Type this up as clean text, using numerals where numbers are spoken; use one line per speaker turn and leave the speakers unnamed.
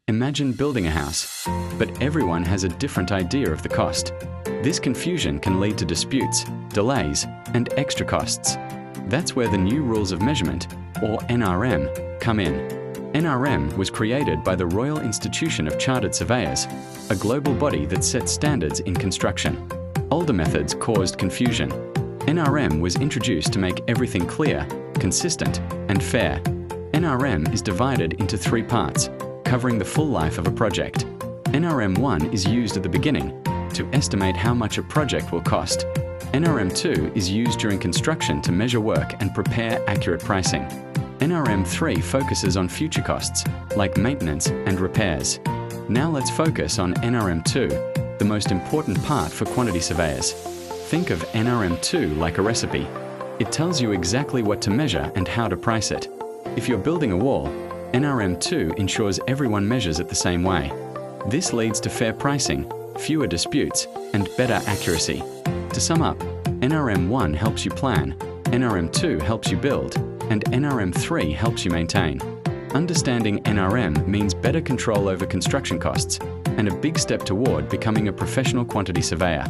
Imagine building a house, but everyone has a different idea of the cost. This confusion can lead to disputes, delays, and extra costs. That's where the new rules of measurement, or NRM, come in. NRM was created by the Royal Institution of Chartered Surveyors, a global body that sets standards in construction. Older methods caused confusion. NRM was introduced to make everything clear, consistent, and fair. NRM is divided into 3 parts, covering the full life of a project. NRM 1 is used at the beginning to estimate how much a project will cost. NRM 2 is used during construction to measure work and prepare accurate pricing. NRM 3 focuses on future costs, like maintenance and repairs. Now let's focus on NRM 2, the most important part for quantity surveyors. Think of NRM 2 like a recipe. It tells you exactly what to measure and how to price it. If you're building a wall, NRM 2 ensures everyone measures it the same way. This leads to fair pricing, fewer disputes, and better accuracy. To sum up, NRM 1 helps you plan, NRM 2 helps you build, and NRM 3 helps you maintain. Understanding NRM means better control over construction costs and a big step toward becoming a professional quantity surveyor.